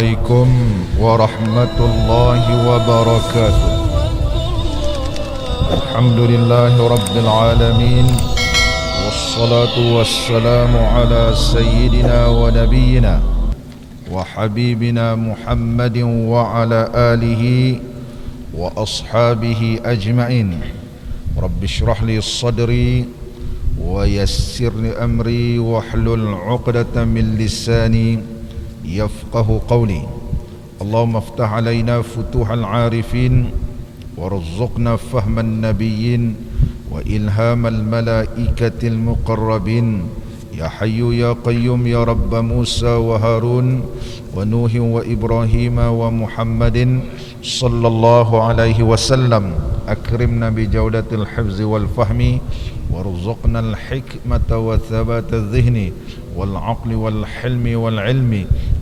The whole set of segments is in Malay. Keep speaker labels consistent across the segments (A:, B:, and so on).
A: عليكم ورحمة الله وبركاته. الحمد لله رب العالمين، والصلاة والسلام على سيدنا ونبينا وحبيبنا محمد وعلى آله وأصحابه أجمعين. رب اشرح لي صدري ويسر لي أمري واحلل عقدة من لساني يفقه قولي. اللهم افتح علينا فتوح العارفين وارزقنا فهم النبيين وإلهام الملائكة المقربين. يا حي يا قيوم يا رب موسى وهارون ونوح وإبراهيم ومحمد صلى الله عليه وسلم. أكرمنا بجودة الحفظ والفهم وارزقنا الحكمة وثبات الذهن والعقل والحلم والعلم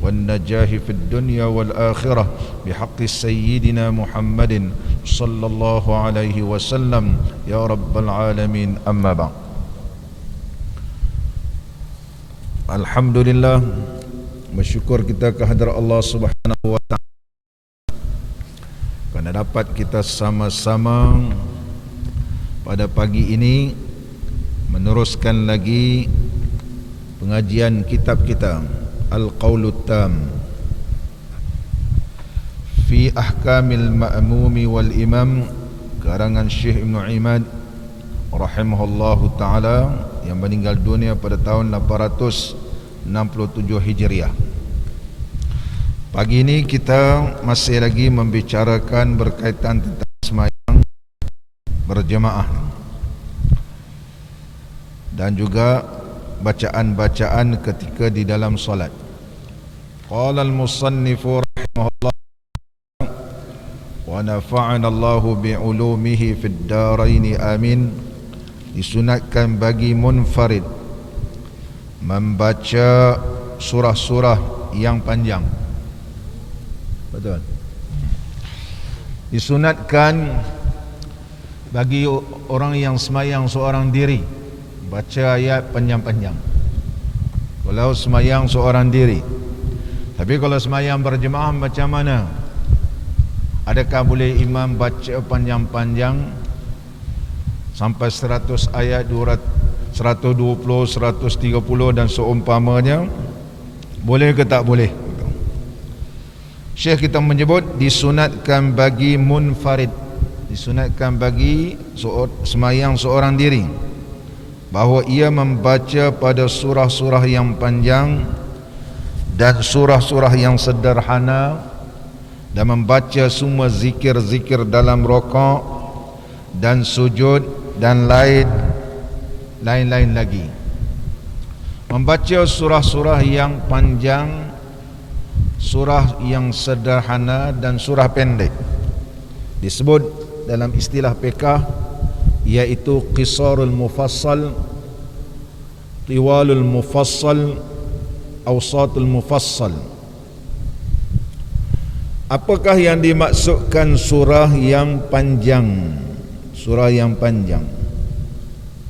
A: والنجاح في الدنيا والآخرة بحق سيدنا محمد صلى الله عليه وسلم يا رب العالمين. أما بعد، alhamdulillah, bersyukur kita kehadrat Allah Subhanahu wa taala kerana dapat kita sama-sama pada pagi ini meneruskan lagi pengajian kitab kita Al-Qawlut Tam fi Ahkamil Ma'mumi wal Imam, karangan Syekh Ibn Imad rahimahullahu ta'ala, yang meninggal dunia pada tahun 867 Hijriah. Pagi ini kita masih lagi membicarakan berkaitan tentang sembahyang berjemaah dan juga bacaan-bacaan ketika di dalam solat. Qala al-musannifu rahimahullah wa nafa'ana Allahu bi'ulumihi fid darain amin. Disunatkan bagi munfarid membaca surah-surah yang panjang. Betul. Disunatkan bagi orang yang sembahyang seorang diri baca ayat panjang-panjang kalau sembahyang seorang diri. Tapi kalau sembahyang berjemaah macam mana? Adakah boleh imam baca panjang-panjang sampai 100 ayat, 200, 120, 130 dan seumpamanya? Boleh ke tak boleh? Syekh kita menyebut disunatkan bagi munfarid, disunatkan bagi sembahyang seorang diri, bahawa ia membaca pada surah-surah yang panjang dan surah-surah yang sederhana, dan membaca semua zikir-zikir dalam rakaat dan sujud dan lain-lain lagi. Membaca surah-surah yang panjang, surah yang sederhana dan surah pendek disebut dalam istilah fiqh iaitu qisarul mufassal, tiwalul mufassal, awsatul mufassal. Apakah yang dimaksudkan surah yang panjang? Surah yang panjang,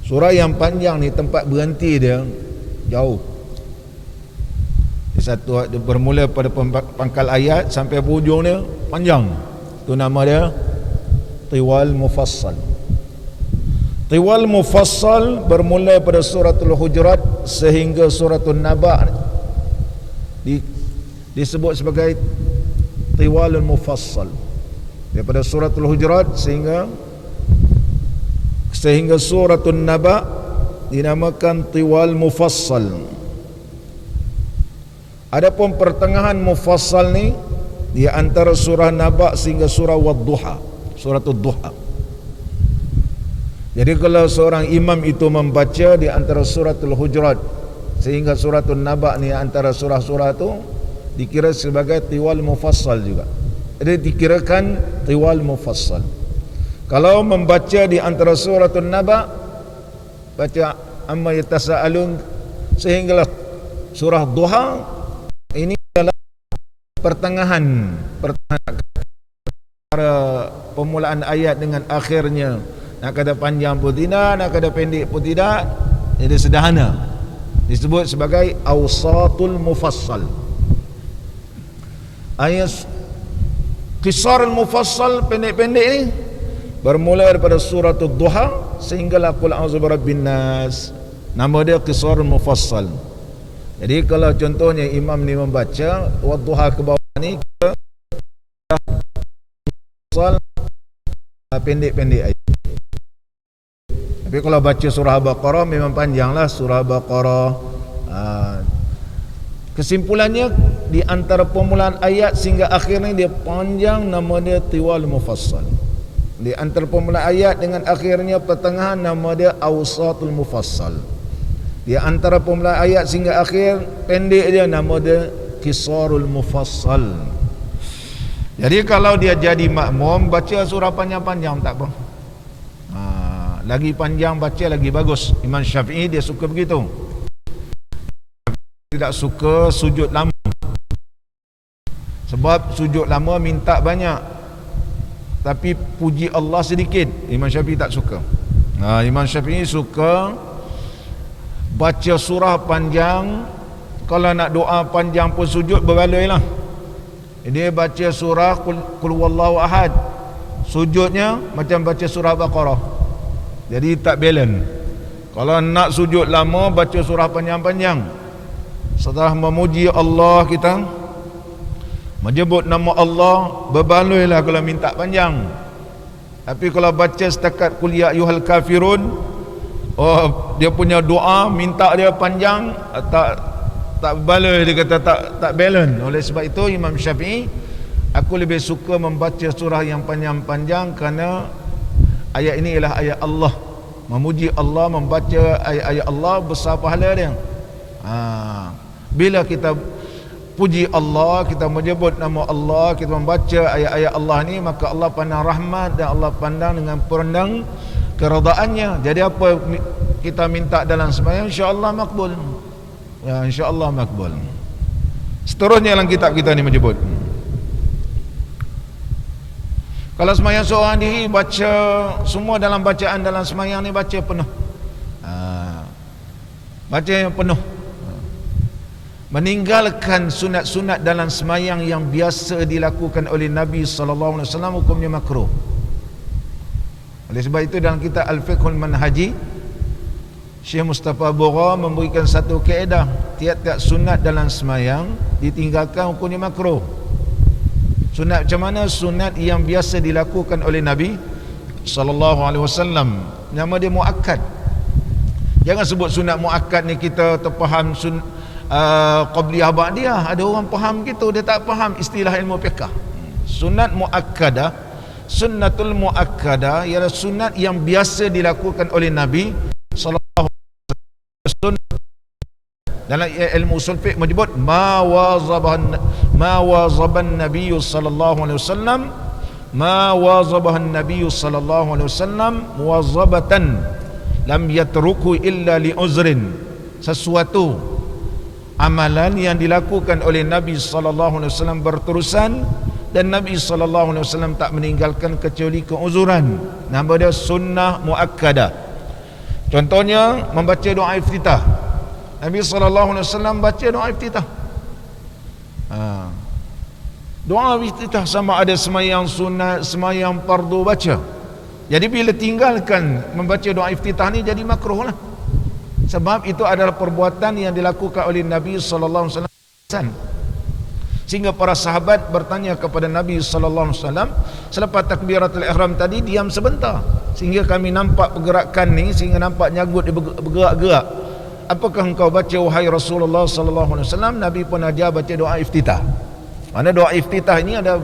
A: surah yang panjang ni tempat berhenti dia jauh. Satu bermula pada pangkal ayat sampai hujung dia panjang. Itu nama dia tiwal mufassal. Tiwal mufassal bermula pada suratul Hujurat sehingga suratul Naba disebut sebagai tiwalul mufassal. Daripada suratul Hujurat sehingga suratul Naba dinamakan tiwal mufassal. Adapun pertengahan mufassal ni di antara surah Naba sehingga surah Wad-Duha, suratul Duha. Jadi kalau seorang imam itu membaca di antara suratul Hujurat sehingga suratul Naba ni, antara surah-surah itu dikira sebagai tiwal mufassal juga. Jadi dikirakan tiwal mufassal. Kalau membaca di antara suratul Naba, baca amma yatasaalun sehinggalah surah Duha, ini adalah pertengahan permulaan ayat dengan akhirnya. Nak kata panjang pun tidak, nak kata pendek pun tidak, jadi sederhana. Disebut sebagai awsatul mufassal. Ayat Qisar al-Mufassal pendek-pendek ni bermula daripada surah Ad-Duha sehinggalah Qul a'udzu birabbin nas. Nama dia Qisar al-Mufassal. Jadi kalau contohnya imam ni membaca Wad-Duha ke bawah ni ke pendek-pendek ayat. Tapi kalau baca surah Al-Baqarah memang panjanglah surah Al-Baqarah. Kesimpulannya di antara permulaan ayat sehingga akhirnya dia panjang, nama dia Tiwal Mufassal. Di antara permulaan ayat dengan akhirnya pertengahan, nama dia Awsatul Mufassal. Di antara permulaan ayat sehingga akhir pendek dia, nama dia Qisarul Mufassal. Jadi kalau dia jadi makmum baca surah panjang-panjang tak apa. Lagi panjang baca lagi bagus. Imam Syafi'i dia suka begitu. Tidak suka sujud lama. Sebab sujud lama minta banyak, tapi puji Allah sedikit. Imam Syafi'i tak suka. Imam Syafi'i suka baca surah panjang. Kalau nak doa panjang pun sujud berbaloi lah. Dia baca surah Qul Huwallahu Ahad, sujudnya macam baca surah Baqarah. Jadi tak balance. Kalau nak sujud lama baca surah panjang-panjang. Setelah memuji Allah kita menyebut nama Allah, berbaloilah kalau minta panjang. Tapi kalau baca setakat Qul ya ayyuhal kafirun, dia punya doa minta dia panjang, tak baloi, dia kata tak balance. Oleh sebab itu Imam Syafi'i, aku lebih suka membaca surah yang panjang-panjang kerana ayat ini ialah ayat Allah. Memuji Allah, membaca ayat-ayat Allah besar pahala dia. Bila kita puji Allah, kita menyebut nama Allah, kita membaca ayat-ayat Allah ni, maka Allah pandang rahmat dan Allah pandang dengan pandang keredaannya. Jadi apa kita minta dalam sembahyang, insya-Allah makbul. Ya, insya-Allah makbul. Seterusnya dalam kitab kita ni menyebut, kalau sembahyang seorang diri, baca semua dalam bacaan dalam sembahyang ni baca penuh. Baca yang penuh. Meninggalkan sunat-sunat dalam semayang yang biasa dilakukan oleh Nabi SAW hukumnya makruh. Oleh sebab itu dalam kitab Al-Fiqhul Manhaji, Syekh Mustafa Bora memberikan satu kaedah, tiap-tiap sunat dalam semayang ditinggalkan hukumnya makruh. Sunat macam mana? Sunat yang biasa dilakukan oleh Nabi SAW. Nama dia muakkad. Jangan sebut sunat muakkad ni kita terfaham qabliyah ba'diyah. Ada orang faham gitu, dia tak faham istilah ilmu fiqh. Sunat muakkadah, sunnatul muakkadah ialah sunat yang biasa dilakukan oleh Nabi sallallahu alaihi wasallam. Dalam ilmu usul fiqh menyebut ma wazaban Nabi sallallahu alaihi wasallam, ma wazabahan Nabi sallallahu alaihi wasallam muwazabatan lam yatruku illa li uzrin. Sesuatu amalan yang dilakukan oleh Nabi SAW berterusan dan Nabi SAW tak meninggalkan kecuali keuzuran. Nama dia sunnah muakkadah. Contohnya membaca doa iftitah. Nabi SAW baca doa iftitah. Doa iftitah sama ada semayang sunat, semayang fardu baca. Jadi bila tinggalkan membaca doa iftitah ni jadi makruh lah. Sebab itu adalah perbuatan yang dilakukan oleh Nabi sallallahu alaihi wasallam. Sehingga para sahabat bertanya kepada Nabi sallallahu alaihi wasallam selepas takbiratul ihram tadi, diam sebentar sehingga kami nampak pergerakan ni, sehingga nampak nyagut dia bergerak-gerak. Apakah engkau baca wahai Rasulullah sallallahu alaihi wasallam? Nabi pun ajar baca doa iftitah. Mana doa iftitah ini ada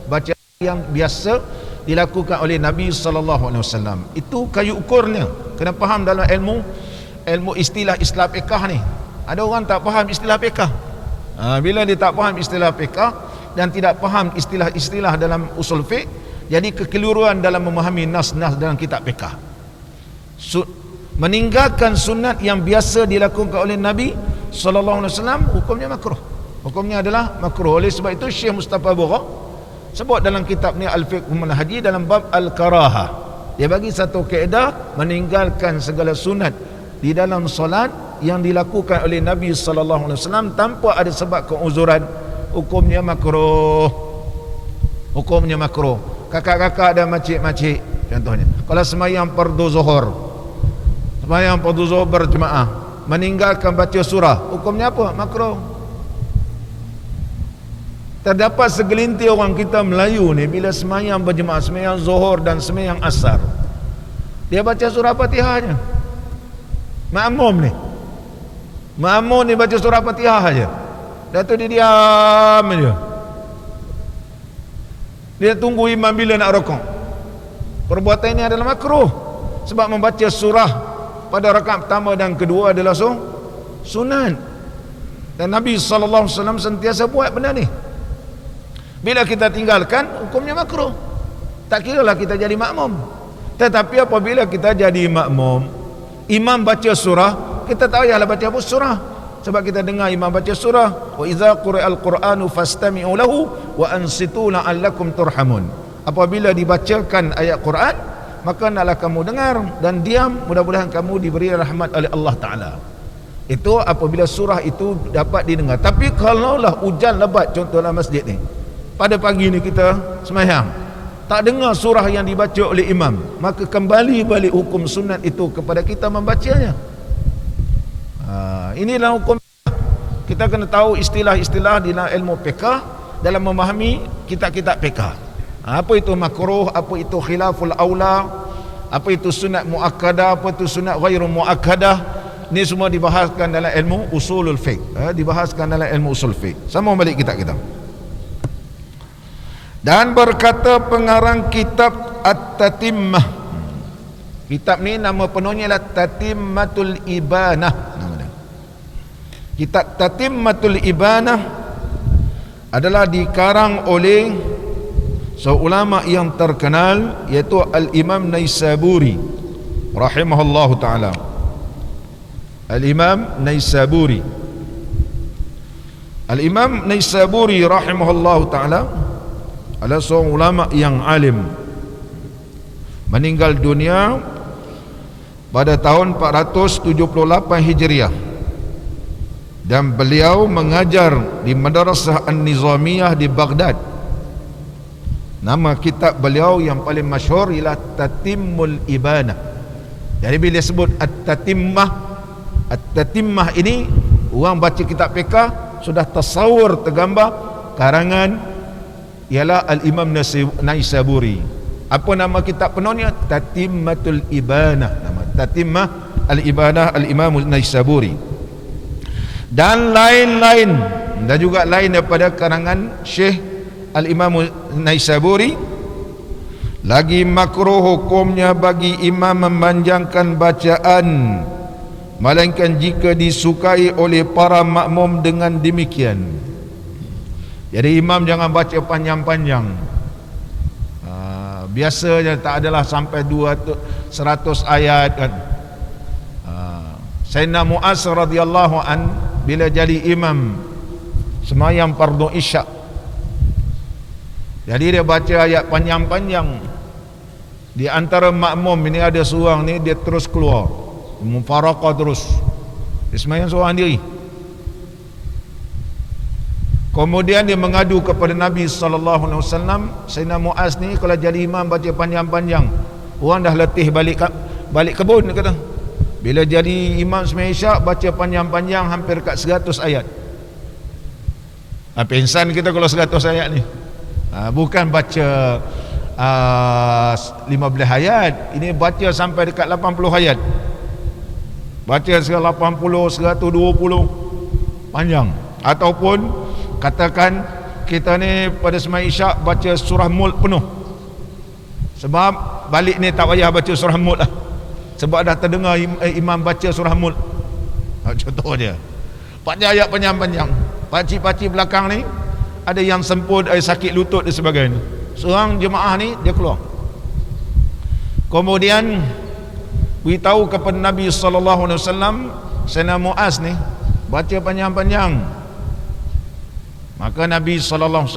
A: bacaan yang biasa dilakukan oleh Nabi sallallahu alaihi wasallam. Itu kayu ukurnya. Kena faham dalam ilmu istilah Islam fiqh ni. Ada orang tak faham istilah fiqh. Bila dia tak faham istilah fiqh dan tidak faham istilah-istilah dalam usul fiqh, jadi kekeliruan dalam memahami nas-nas dalam kitab fiqh. Meninggalkan sunat yang biasa dilakukan oleh Nabi sallallahu alaihi wasallam hukumnya makruh. Hukumnya adalah makruh. Oleh sebab itu Syekh Mustafa Bora sebut dalam kitab ni Al-Fiqh Manhaji dalam bab Al-Karahah, dia bagi satu kaedah meninggalkan segala sunat di dalam solat yang dilakukan oleh Nabi sallallahu alaihi wasallam tanpa ada sebab keuzuran, hukumnya makruh. Hukumnya makruh. Kakak-kakak dan makcik-makcik contohnya, kalau semayang fardu zuhur, semayang fardu zuhur berjemaah, meninggalkan baca surah, hukumnya apa? Makruh. Terdapat segelintir orang kita Melayu ni, bila semayang berjemaah, semayang zuhur dan semayang asar, dia baca surah Fatihah je. Makmum ni baca surah Fatihah je, dah tu dia diam je, dia tunggu imam bila nak rukuk. Perbuatan ini adalah makruh, sebab membaca surah pada rakaat pertama dan kedua adalah sunat, dan Nabi SAW sentiasa buat benda ni. Bila kita tinggalkan, hukumnya makruh. Tak kiralah kita jadi makmum. Tetapi apabila kita jadi makmum, imam baca surah, kita tak payahlah baca apa surah, sebab kita dengar imam baca surah, wa idza quri'al qur'anu fastami'u lahu wa ansitu la'allakum turhamun. Apabila dibacakan ayat Quran, maka naklah kamu dengar dan diam, mudah-mudahan kamu diberi rahmat oleh Allah Ta'ala. Itu apabila surah itu dapat didengar. Tapi kalaulah hujan lebat, contohlah masjid ni, pada pagi ni kita sembahyang, tak dengar surah yang dibaca oleh imam, maka kembali balik hukum sunat itu kepada kita membacanya. Inilah hukum. Kita kena tahu istilah-istilah di dalam ilmu fiqh dalam memahami kitab-kitab fiqh. Apa itu makruh, apa itu khilaful aula, apa itu sunat muakkadah, apa itu sunat ghairu muakkadah. Ini semua dibahaskan dalam ilmu usulul fiqh, dibahaskan dalam ilmu usul fiqh. Sama balik kitab kita. Dan berkata pengarang kitab At-Tatimmah, kitab ni nama penuhnya adalah Tatimmatul Ibanah, nama dia. Kitab Tatimmatul Ibanah adalah dikarang oleh seorang ulama yang terkenal, iaitu Al-Imam Naisaburi rahimahullahu ta'ala. Al-Imam Naisaburi rahimahullahu ta'ala adalah seorang ulama yang alim, meninggal dunia pada tahun 478 Hijriah, dan beliau mengajar di Madrasah An-Nizamiyah di Baghdad. Nama kitab beliau yang paling masyhur ialah Tatimmul Ibanah. Jadi bila sebut At-Tatimmah ini, orang baca kitab fiqh sudah tasawur, tergambar karangan ialah Al-Imam Naisaburi. Apa nama kitab penuhnya? Tatimmatul Ibanah. Nama Tatimmah Al-Ibanah Al-Imam Naisaburi. Dan lain-lain, dan juga lain daripada karangan Syekh Al-Imam Naisaburi. Lagi makruh hukumnya bagi imam memanjangkan bacaan, melainkan jika disukai oleh para makmum dengan demikian. Jadi imam jangan baca panjang-panjang. Biasanya tak adalah sampai 100 ayat kan. Sayyidina Mu'az radhiyallahu an bila jadi imam sembahyang fardu isyak, jadi dia baca ayat panjang-panjang. Di antara makmum ini ada seorang ni, dia terus keluar, mufaraqah terus, dia sembahyang seorang diri. Kemudian dia mengadu kepada Nabi SAW. Sayyidina Mu'az ni kalau jadi imam baca panjang-panjang, orang dah letih balik kebun, dia kata. Bila jadi imam sembahyang isyak, baca panjang-panjang hampir kat 100 ayat. Pensan kita kalau 100 ayat ni, bukan baca 15 ayat, ini baca sampai dekat 80 ayat. Baca 80, 120, panjang. Ataupun katakan kita ni pada sembahyang isyak baca surah Mulk penuh, sebab balik ni tak payah baca surah Mulk lah, sebab dah terdengar imam baca surah Mulk. Contoh dia panjang ayat panjang-panjang. Pakcik-pakcik belakang ni ada yang semput, ada sakit lutut dan sebagainya. Seorang jemaah ni dia keluar, kemudian beritahu kepada Nabi SAW, Sayyidina Mu'az ni baca panjang-panjang. Maka Nabi SAW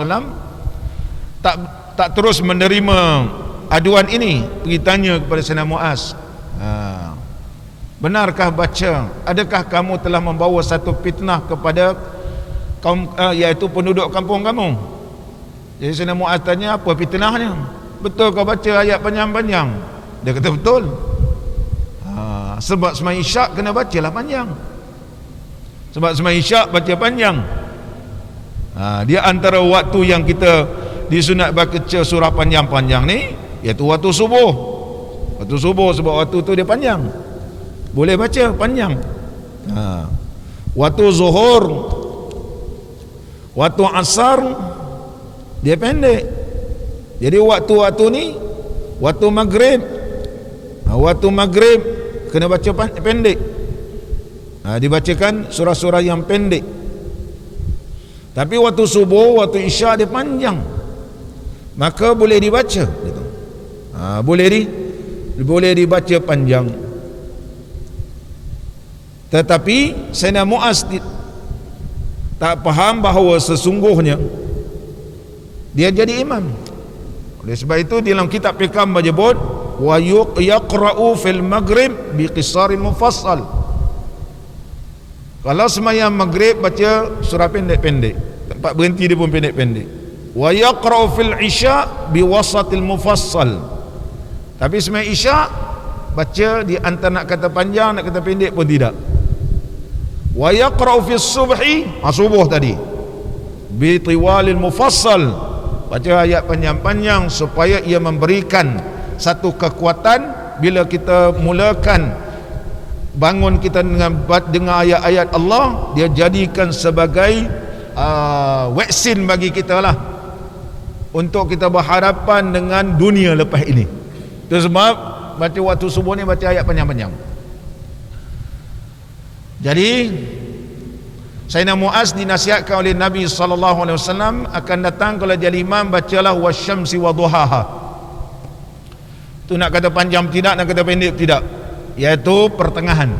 A: tak terus menerima aduan ini, pergi tanya kepada Sayyidina Mu'az, benarkah baca, adakah kamu telah membawa satu fitnah kepada kaum iaitu penduduk kampung kamu. Jadi Sayyidina Muaz tanya, apa fitnahnya? Betul kau baca ayat panjang-panjang? Dia kata betul. Sebab sembahyang isyak kena bacalah panjang. Sebab sembahyang isyak baca panjang. Dia antara waktu yang kita disunat baca surah panjang-panjang ni, iaitu waktu subuh. Waktu subuh, sebab waktu tu dia panjang, boleh baca panjang. Waktu zuhur, waktu asar dia pendek. Jadi waktu-waktu ni, waktu maghrib, kena baca pendek. Dibacakan surah-surah yang pendek. Tapi waktu subuh, waktu isyak dia panjang, maka boleh dibaca gitu. Boleh dibaca panjang. Tetapi Sayyidina Muaz tak faham bahawa sesungguhnya dia jadi imam. Oleh sebab itu dalam kitab Hikam menyebut wa yaqra'u fil maghrib bi qisar mufassal. Kalau sembahyang maghrib baca surah pendek-pendek, tempat berhenti dia pun pendek-pendek. Wa yaqra'u fil isya bi wasatil mufassal. Tapi sembahyang isyak baca di antara nak kata panjang nak kata pendek pun tidak. Wa yaqra'u fis subhi, subuh tadi, bi tiwalil mufassal, baca ayat panjang-panjang supaya ia memberikan satu kekuatan bila kita mulakan bangun kita dengan ayat-ayat Allah, dia jadikan sebagai vaksin bagi kita lah untuk kita berhadapan dengan dunia lepas ini. Itu sebab baca waktu subuh ni baca ayat panjang-panjang. Jadi Sayyidina Muaz dinasihatkan oleh Nabi SAW akan datang kalau jadi imam, bacalah wasyamsi wa duhaha. Tu nak kata panjang tidak, nak kata pendek tidak, iaitu pertengahan,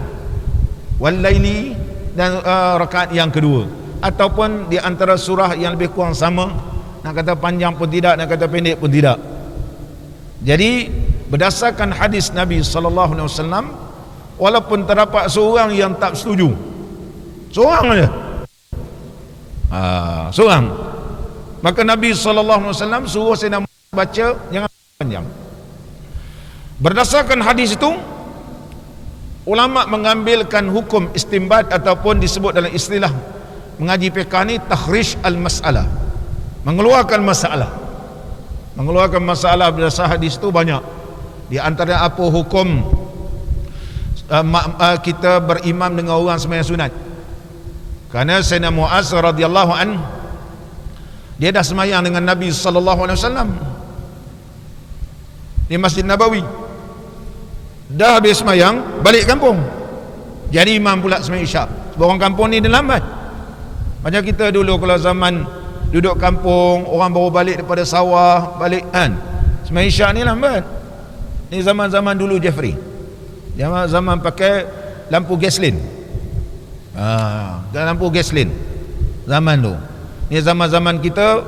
A: wal laili, dan rakaat yang kedua, ataupun di antara surah yang lebih kurang sama, nak kata panjang pun tidak, nak kata pendek pun tidak. Jadi berdasarkan hadis Nabi SAW, walaupun terdapat seorang yang tak setuju, seorang saja, seorang, maka Nabi SAW suruh Sayyidina Muaz baca jangan panjang. Berdasarkan hadis itu, ulama mengambilkan hukum istinbat ataupun disebut dalam istilah mengaji fiqh ni takhrij al-masalah, mengeluarkan masalah. Mengeluarkan masalah berdasar hadis itu banyak. Di antara apa hukum kita berimam dengan orang sembahyang sunat. Kerana Sayyidina Muaz radhiyallahu an, dia dah sembahyang dengan Nabi sallallahu alaihi wasallam di Masjid Nabawi. Dah habis sembahyang, balik kampung, jadi imam pula sembahyang isyak. Sebab orang kampung ni dia lambat. Macam kita dulu kalau zaman duduk kampung, orang baru balik daripada sawah, balik kan, sembahyang isyak ni lambat. Ni zaman-zaman dulu Jeffrey, zaman pakai lampu gasolin. Lampu gasolin zaman tu. Ni zaman-zaman kita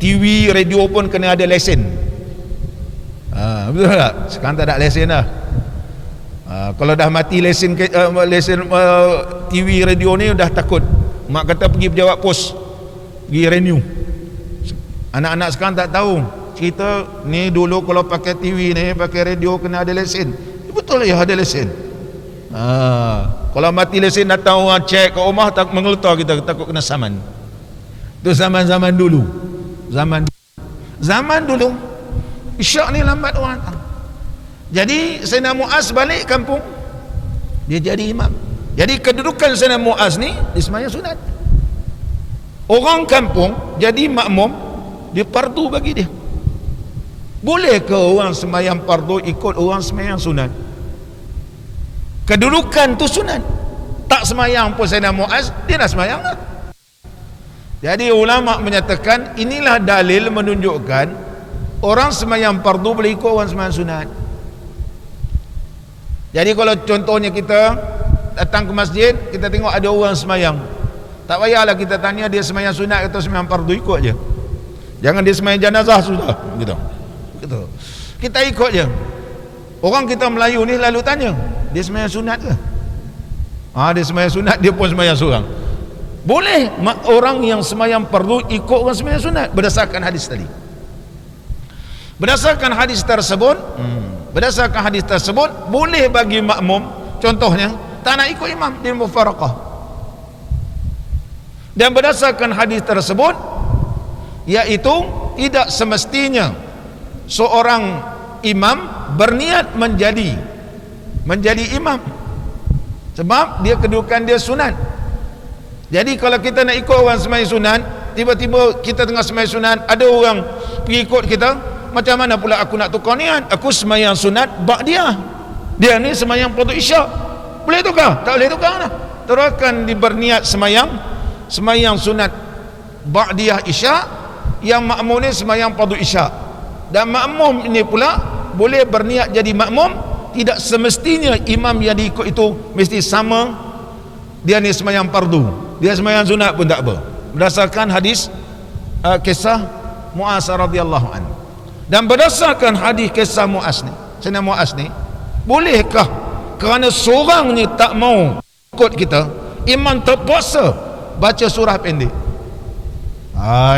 A: TV, radio pun kena ada lesen. Betul tak? Sekarang tak ada lesen dah. Kalau dah mati lesen TV, radio ni dah takut. Mak kata pergi pejabat pos, pergi renew. Anak-anak sekarang tak tahu cerita ni. Dulu kalau pakai TV ni, pakai radio kena ada lesen. Betul ya, ada lesen. Kalau mati lesen datang orang cek ke rumah, tak mengelutar kita, takut kena saman. Itu zaman-zaman dulu. Zaman dulu isyak ni lambat orang datang. Jadi Sayyidina Muaz balik kampung, dia jadi imam. Jadi kedudukan Sayyidina Muaz ni di sembahyang sunat. Orang kampung jadi makmum, dia fardu bagi dia. Boleh ke orang sembahyang fardu ikut orang sembahyang sunat? Kedudukan tu sunat. Tak sembahyang pun Sayyidina Muaz, dia dah sembahyang lah. Jadi ulama menyatakan inilah dalil menunjukkan orang sembahyang fardu boleh ikut orang sembahyang sunat. Jadi kalau contohnya kita datang ke masjid, kita tengok ada orang sembahyang, tak payahlah kita tanya dia sembahyang sunat atau sembahyang fardu, ikut je. Jangan dia sembahyang jenazah sudah gitu. Kita ikut je. Orang kita Melayu ni lalu tanya, dia sembahyang sunat ke? Dia sembahyang sunat, dia pun sembahyang seorang. Boleh orang yang semayang fardu ikut orang semayang sunat berdasarkan hadis tadi. Berdasarkan hadis tersebut boleh bagi makmum, contohnya tak nak ikut imam di mufaraqah. Dan berdasarkan hadis tersebut, iaitu tidak semestinya seorang imam berniat menjadi imam, sebab dia kedudukan dia sunat. Jadi kalau kita nak ikut orang sembahyang sunat, tiba-tiba kita tengah sembahyang sunat, ada orang pergi ikut kita, macam mana pula aku nak tukar niat? Aku sembahyang sunat ba'diyah, dia ni sembahyang fardu isyak, boleh tukar? Tak boleh tukar lah. Teruskan berniat sembahyang sunat ba'diyah isyak, yang makmum ni sembahyang fardu isyak, dan makmum ini pula boleh berniat jadi makmum. Tidak semestinya imam yang diikut itu mesti sama, dia ni sembahyang fardu, dia sembahyang sunat pun tak apa, berdasarkan hadis kisah Muaz radhiyallahu anhu. Dan berdasarkan hadis kisah Muaz ni, bolehkah kerana seorang ni tak mau ikut kita, imam terpaksa baca surah pendek?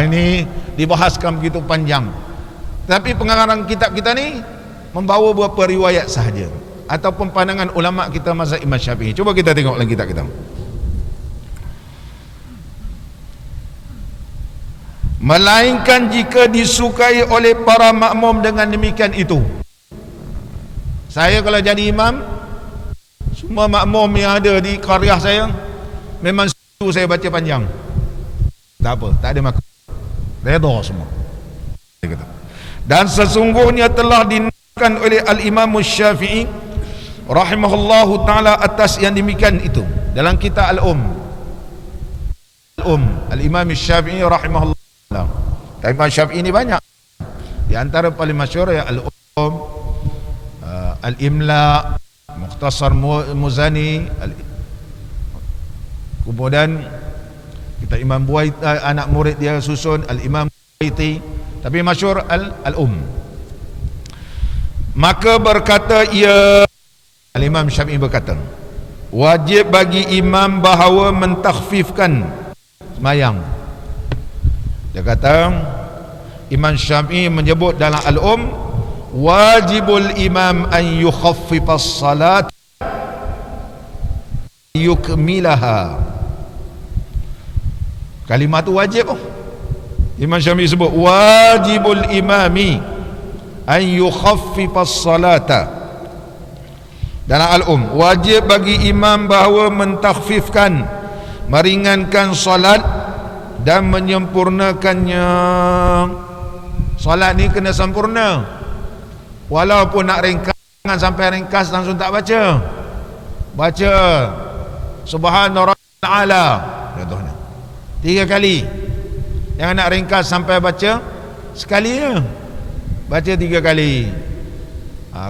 A: Ini dibahaskan begitu panjang, tapi pengarang kitab kita ni membawa beberapa riwayat sahaja ataupun pandangan ulama kita mazhab Imam Syafi'i. Cuba kita tengok dalam kitab kita. Melainkan jika disukai oleh para makmum dengan demikian itu. Saya kalau jadi imam, semua makmum yang ada di qaryah saya memang suruh saya baca panjang, tak apa, tak ada masalah, redha semua. Dan sesungguhnya telah dinukilkan oleh Al-Imam Syafi'i rahimahullahu ta'ala atas yang demikian itu dalam kitab Al-Imam Syafi'i rahimahullah. Imam Syafi'i ini banyak, di antara paling masyhur ya Al-Imla, Mukhtasar Muzani, kemudian kita Imam Buaiti, anak murid dia susun Al-Imam Buaiti, tapi masyhur Maka berkata ia, Al-Imam Syafi'i berkata, wajib bagi imam bahawa mentakhfifkan semayang. Dia kata, Imam Syafi'i menyebut dalam wajibul imam an yukhaffifas salat yukmilaha. Kalimat tu wajib. Imam Syafi'i sebut wajibul imami an yukhaffifas salata. Dalam wajib bagi imam bahawa mentakhfifkan, meringankan salat dan menyempurnakannya. Salat ni kena sempurna, walaupun nak ringkas, jangan sampai ringkas langsung tak baca subhana rabbiyal a'la contohnya 3 kali. Jangan nak ringkas sampai baca sekali je, baca 3 kali.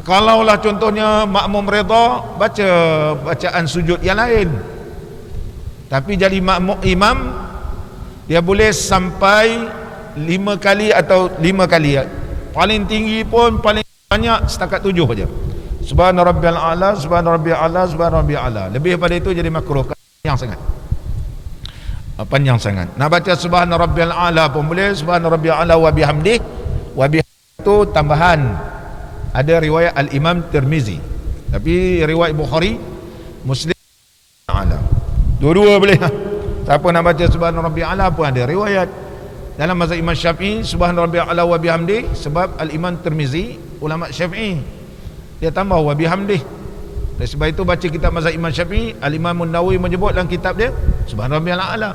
A: Kalaulah contohnya makmum reda, baca bacaan sujud yang lain. Tapi jadi makmum imam, dia boleh sampai 5 kali atau 5 kali, paling tinggi pun paling banyak setakat 7 saja. Subhana rabbiyal a'la, subhana rabbiyal a'la, subhana rabbiyal a'la. Lebih daripada itu jadi makruh, panjang sangat. Nak baca subhana rabbiyal a'la pun boleh, subhana rabbiyal a'la wa bihamdih. Wa bihamdih itu tambahan, ada riwayat Al-Imam Tirmizi, tapi riwayat Bukhari, Muslim a'la, dua-dua boleh. Siapa nak baca subhana rabbiyal a'la pun ada riwayat. Dalam mazhab Imam Syafi'i subhana rabbiyal a'la wa bihamdih, sebab Al-Imam Tirmizi ulama Syafi'i dia tambah wa bihamdih. Dan sebab itu baca kitab mazhab Imam Syafi'i, Al-Imam An-Nawawi menyebut dalam kitab dia subhana rabbiyal a'la.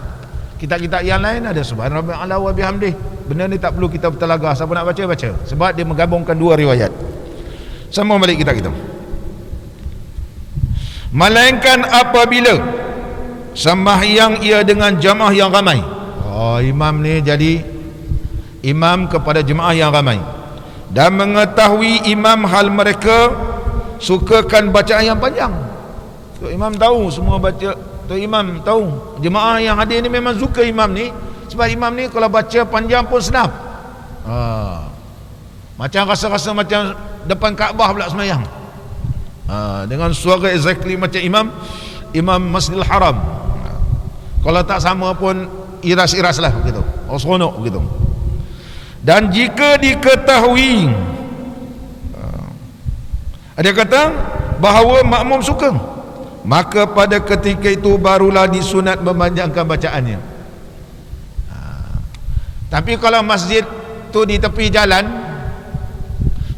A: Kitab-kitab yang lain ada subhana rabbiyal a'la wa bihamdih. Benda ni tak perlu kita bertelagah, siapa nak baca baca, sebab dia menggabungkan 2 riwayat. Sama balik kita. Melainkan apabila sembahyang ia dengan jamaah yang ramai. Imam ni jadi imam kepada jemaah yang ramai, dan mengetahui imam hal mereka sukakan bacaan yang panjang. So, imam tahu semua baca, imam tahu jemaah yang hadir ni memang suka imam ni, sebab imam ni kalau baca panjang pun sedap. Macam rasa-rasa macam depan Kaabah pula semayang, dengan suara exactly macam imam Masjidil Haram. Kalau tak sama pun iras-iras lah begitu. Oh, seronok begitu. Dan jika diketahui, ada kata bahawa makmum suka, maka pada ketika itu barulah disunat memanjangkan bacaannya. Tapi kalau masjid tu di tepi jalan,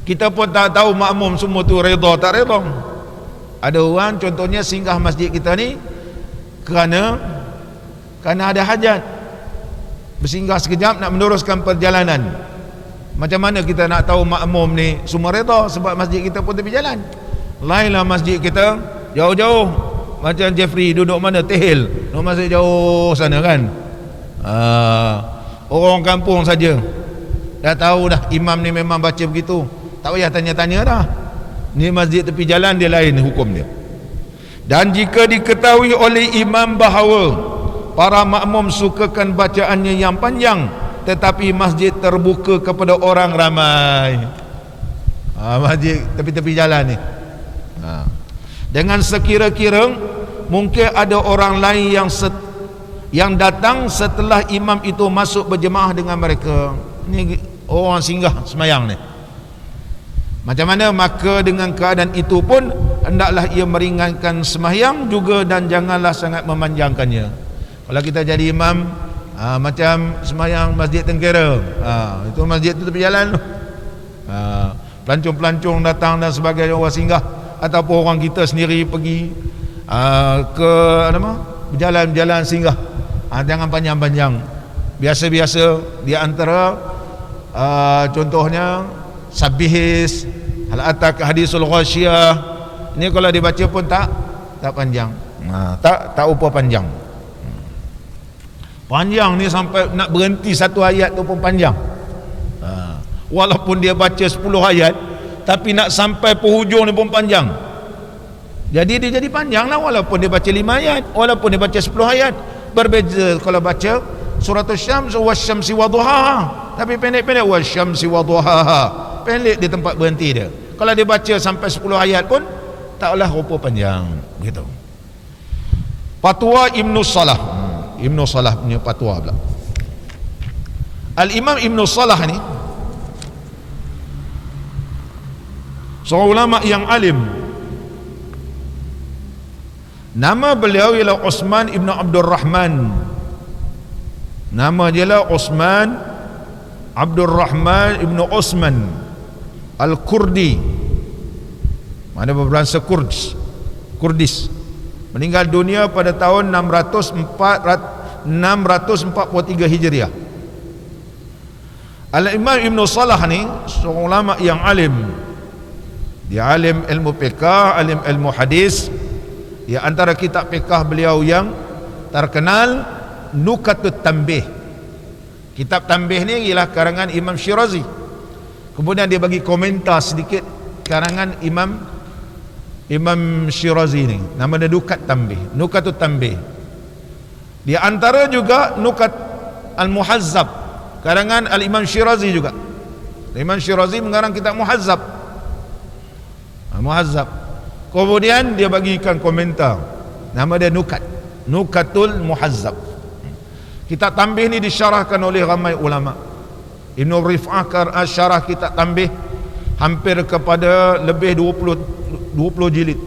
A: kita pun tak tahu makmum semua tu redha tak redha. Ada orang contohnya singgah masjid kita ni kerana ada hajat, bersinggah sekejap nak meneruskan perjalanan. Macam mana kita nak tahu makmum ni semua redha, sebab masjid kita pun tepi jalan. Lainlah masjid kita jauh-jauh, macam Jeffrey duduk mana, Tehil, duduk masjid jauh sana kan. Orang kampung saja dah tahu dah imam ni memang baca begitu, tak payah tanya-tanya dah. Ni masjid tepi jalan dia lain hukum dia. Dan jika diketahui oleh imam bahawa para makmum sukakan bacaannya yang panjang, tetapi masjid terbuka kepada orang ramai, masjid tepi-tepi jalan ni, dengan sekira-kira mungkin ada orang lain yang datang setelah imam itu masuk berjemaah dengan mereka. Ni orang singgah semayang ni. Macam mana? Maka dengan keadaan itu pun hendaklah ia meringankan sembahyang juga, dan janganlah sangat memanjangkannya. Kalau kita jadi imam, macam sembahyang masjid Tengkera, itu masjid tu tepi jalan tu, pelancong-pelancong datang dan sebagainya, orang singgah, ataupun orang kita sendiri pergi ke berjalan-jalan singgah, jangan panjang-panjang. Biasa-biasa di antara contohnya Sabihis, hal atak hadisul ghasyiyah, ini kalau dibaca pun tak panjang, tak upa panjang. Panjang ni sampai nak berhenti satu ayat tu pun panjang. Walaupun dia baca 10 ayat, tapi nak sampai penghujung ni pun panjang. Jadi dia jadi panjang lah, walaupun dia baca 5 ayat, walaupun dia baca 10 ayat. Berbeza kalau baca surah Asy-Syams, wasyamsi wadhuhaha, tapi pendek-pendek, wasyamsi wadhuhaha, pendek di tempat berhenti dia. Kalau dia baca sampai 10 ayat pun taklah rupa panjang begitu. Fatwa Ibnu Salah, Ibnu Salah punya fatwa pula. Al-Imam Ibnu Salah ni seorang ulama yang alim. Nama beliau ialah Utsman Ibnu Abdul Rahman. Nama dia lah Utsman Abdul Rahman Ibnu Utsman Al-Kurdi, mana berbangsa Kurdis. Meninggal dunia pada tahun 643 Hijriah. Al-Imam Ibnu Salah ni seorang ulama yang alim. Dia alim ilmu fiqh, alim ilmu hadis. Di antara kitab fiqh beliau yang terkenal Nukatut Tanbih. Kitab Tanbih ni ialah karangan Imam Syirazi. Kemudian dia bagi komentar sedikit karangan Imam Syirazi ni, nama dia Nukat Tanbih, Nukatut Tanbih. Di antara juga Nukat Al-Muhazzab, karangan Al-Imam Syirazi juga. Imam Syirazi mengarang kitab Muhazzab. Muhazzab. Kemudian dia bagikan komentar, nama dia Nukatul Muhazzab. Kitab Tanbih ni disyarahkan oleh ramai ulama. Ibn Rif'ah syarah kitab Tanbih hampir kepada lebih 20 jilid.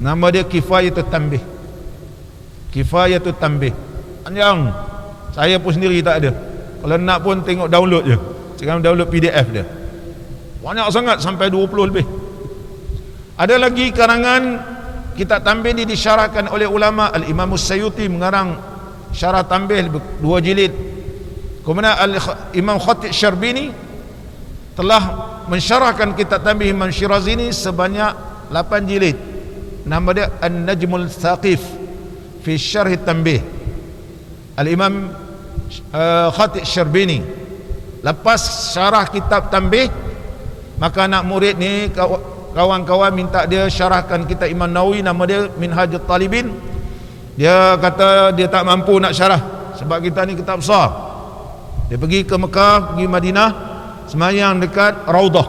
A: Nama dia Kifayatut Tanbih. Kifayatut Tanbih. Panjang. Saya pun sendiri tak ada. Kalau nak pun tengok download je. Sekarang download PDF dia. Banyak sangat, sampai 20 lebih. Ada lagi karangan kitab Tanbih ni disyarahkan oleh ulama. Al-Imam As-Sayuti mengarang syarah Tanbih 2 jilid. Kemudian Imam Khatib Syarbini telah mensyarahkan kitab Tanbih Imam Syirazi ni sebanyak 8 jilid. Nama dia An-Najmul Thaqif fi Syarh Tanbih. Al-Imam Khatib Syarbini lepas syarah kitab Tanbih, maka anak murid ni kawan-kawan minta dia syarahkan kitab Imam Nawawi, nama dia Minhajut Talibin. Dia kata dia tak mampu nak syarah sebab kita ni kitab besar. Dia pergi ke Mekah, pergi Madinah, semayang dekat Raudah,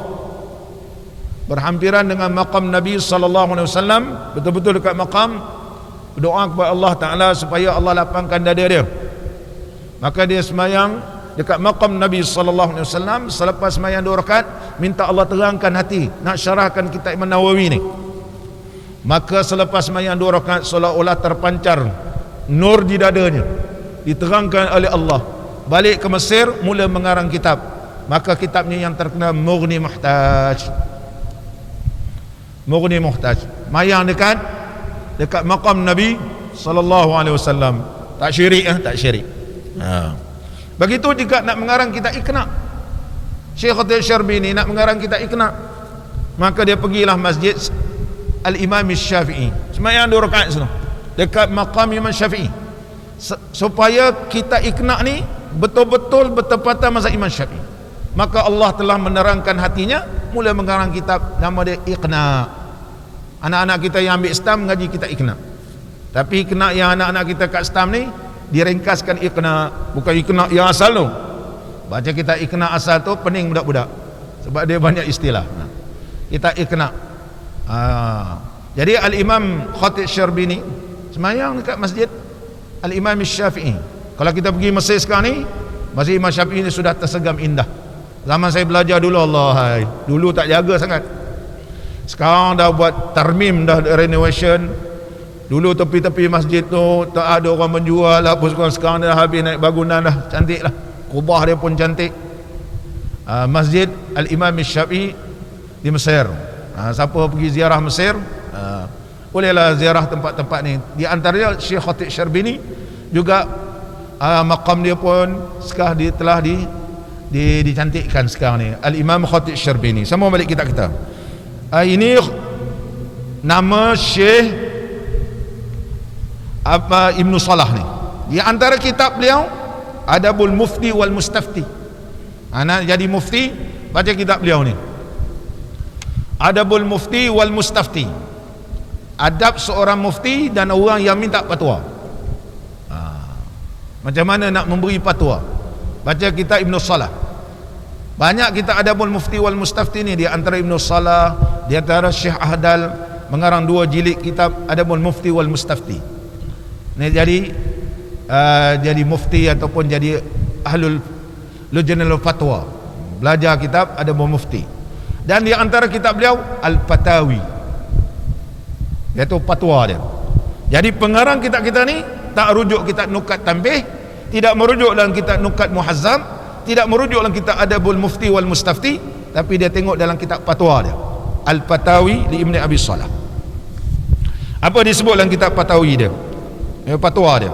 A: berhampiran dengan makam Nabi SAW, betul-betul dekat makam. berdoa kepada Allah Ta'ala supaya Allah lapangkan dada dia. Maka dia semayang dekat maqam Nabi SAW. Selepas semayang 2 rakaat, minta Allah terangkan hati, nak syarahkan kitab Imam Nawawi ni. Maka selepas semayang 2 rakaat, seolah-olah terpancar nur di dadanya, diterangkan oleh Allah. Balik ke Mesir, mula mengarang kitab. Maka kitabnya yang terkenal Mughni Muhtaj. Mughni Muhtaj mayang dekat maqam Nabi SAW. Tak syirik, tak syirik. Begitu juga nak mengarang kitab Iqna. Syekh Khatib Syarbini nak mengarang kitab Iqna, maka dia pergilah masjid Al-Imam Syafi'i, semayang 2 rakaat sana dekat maqam Imam Syafi'i, supaya kitab Iqna ni betul-betul bertepatan mazhab Imam Syafi'i. Maka Allah telah menerangkan hatinya, mula mengarang kitab, nama dia Iqna. Anak-anak kita yang ambil STAM mengaji kitab Iqna, tapi Iqna yang anak-anak kita kat STAM ni diringkaskan Iqna, bukan Iqna yang asal tu. Baca kitab Iqna asal tu pening budak-budak, sebab dia banyak istilah. Kitab Iqna. Jadi Al-Imam Khatib Syarbini semayang dekat masjid Al-Imam Syafi'i. Kalau kita pergi Mesir sekarang ni, masjid Imam Syafi'i ni sudah tersegam indah. Zaman saya belajar dulu, Allah, dulu tak jaga sangat. Sekarang dah buat tarmim, dah renovation. Dulu tepi-tepi masjid tu tak ada orang menjual apa sekarang dah habis naik bangunan dah, cantik lah. Kubah dia pun cantik. Masjid Al-Imam Syafi'i di Mesir. Siapa pergi ziarah Mesir, bolehlah ziarah tempat-tempat ni. Di antaranya Syekh Khatib Syarbini juga, maqam dia pun sekarang telah dicantikkan sekarang ni, Al-Imam Khatib Syarbini. Sama balik kita. Ini nama Syekh Ibn Salah ni. Di antara kitab beliau Adabul Mufti wal Mustafti. Nak jadi mufti, baca kitab beliau ni, Adabul Mufti wal Mustafti. Adab seorang mufti dan orang yang minta fatwa. Macam mana nak memberi fatwa, baca kitab Ibn Salah. Banyak kita Adabul Mufti wal Mustafti ni. Di antara Ibn Salah, di antara Syekh Ahdal mengarang 2 jilid kitab Adabul Mufti wal Mustafti. Ni jadi mufti ataupun jadi ahlul lujnal fatwa, belajar kitab Adabul Mufti. Dan di antara kitab beliau Al-Fatawi, iaitu fatwa dia. Jadi pengarang kitab kita ni tak rujuk kitab Nukat Tanbih, tidak merujuk dalam kitab Nukat Muhazzam, tidak merujuk dalam kitab Adabul Mufti wal Mustafti, tapi dia tengok dalam kitab fatwa dia, Al-Fatawi li Ibn Abi Salah. Apa disebut dalam kitab Fatawi dia, fatwa dia?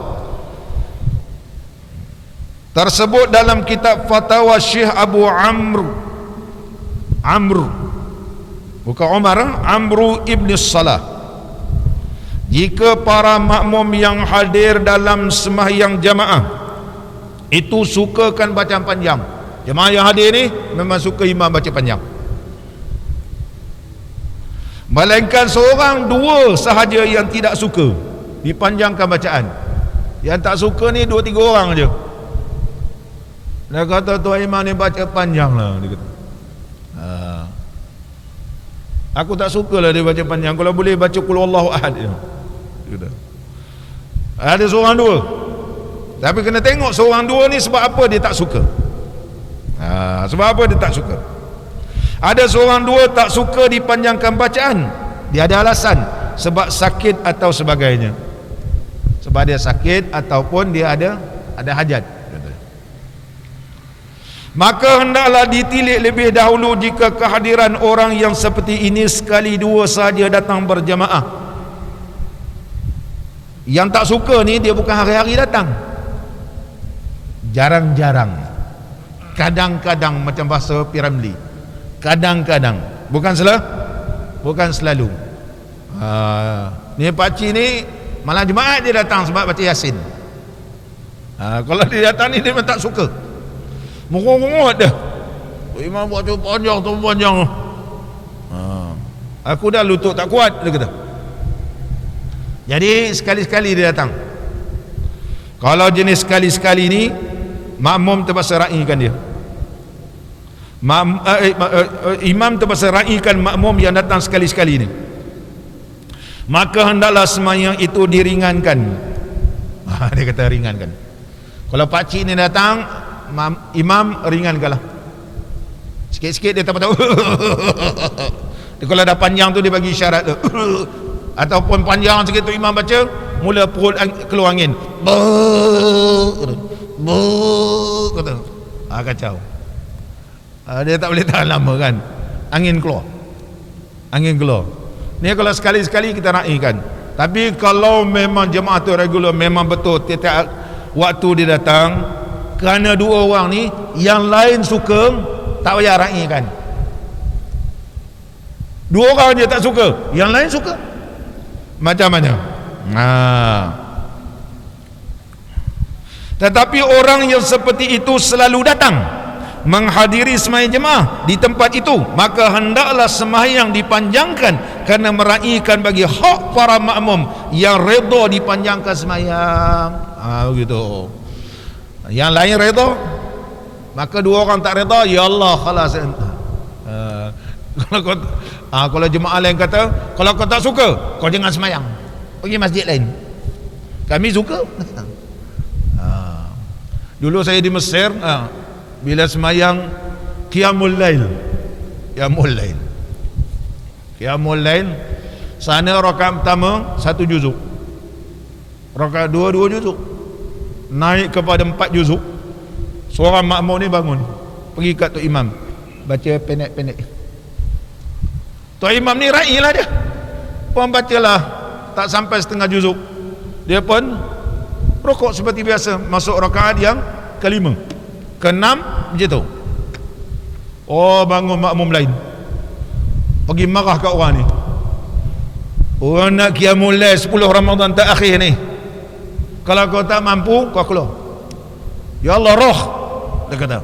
A: Tersebut dalam kitab Fatawa Syekh Abu Amr, bukan Umar, Amru Ibn Salah. Jika para makmum yang hadir dalam sembahyang jamaah itu sukakan bacaan panjang, jemaah yang hadir ni memang suka imam baca panjang, melainkan seorang 2 sahaja yang tidak suka dipanjangkan bacaan. Yang tak suka ni 2-3 orang je. Dia kata tuan imam ni baca panjang lah, dia kata. Aku tak suka lah dia baca panjang, kalau boleh baca Qul Huwallahu Ahad je. Ada seorang 2, tapi kena tengok seorang 2 ni sebab apa dia tak suka. Sebab apa dia tak suka? Ada seorang 2 tak suka dipanjangkan bacaan, dia ada alasan, sebab sakit atau sebagainya. Sebab dia sakit ataupun dia ada hajat. Maka hendaklah ditilik lebih dahulu jika kehadiran orang yang seperti ini sekali 2 sahaja datang berjamaah. Yang tak suka ni dia bukan hari-hari datang, jarang-jarang, kadang-kadang, macam bahasa Piramli, kadang-kadang, bukan selalu. Ni pakcik ni malam Jumaat dia datang sebab baca Yasin. Kalau dia datang ni dia memang tak suka, mengongot dah, imam baca panjang. Aku dah lutut tak kuat, dia kata. Jadi sekali-sekali dia datang. Kalau jenis sekali-sekali ni, makmum terpaksa raikan dia. Imam terpaksa raikan makmum yang datang sekali-sekali ni. maka hendaklah sembahyang itu diringankan. Dia kata ringankan. Kalau pakcik ni datang, imam ringankanlah. Sikit-sikit dia tak tahu. Kalau dah panjang tu dia bagi isyarat tu. Ataupun panjang sikit tu imam baca, mula perut keluar angin. Kata. Kacau. Dia tak boleh tahan lama kan. Angin keluar. Ni kalau sekali-sekali kita raikan. Tapi kalau memang jemaah tu regular, memang betul tiap waktu dia datang, kerana dua orang ni yang lain suka, tak payah raikan. Dua orang je tak suka, yang lain suka. Macam mana? Tetapi orang yang seperti itu selalu datang menghadiri sembahyang jemaah di tempat itu, maka hendaklah sembahyang dipanjangkan kerana meraihkan bagi hak para makmum yang redha dipanjangkan sembahyang. Begitu. Yang lain redha, maka dua orang tak redha, ya Allah khalas. Kalau jemaah lain kata, kalau kau tak suka, kau jangan sembahyang, pergi masjid lain. Kami suka. Dulu saya di Mesir, bila sembahyang Qiyamul Lail, sana rakaat pertama 1 juzuk, rakaat 2 juzuk, naik kepada 4 juzuk. Seorang makmum ni bangun, pergi kat tok imam, baca pendek-pendek. Tok imam ni railah dia, pun bacalah tak sampai setengah juzuk, dia pun rukuk seperti biasa, masuk rakaat yang kelima, keenam, macam tu. Bangun makmum lain, pergi marah kat orang ni. Orang nak Qiyamul Lail 10 Ramadan terakhir ni, kalau kau tak mampu, kau keluar. Ya Allah, roh, dia kata.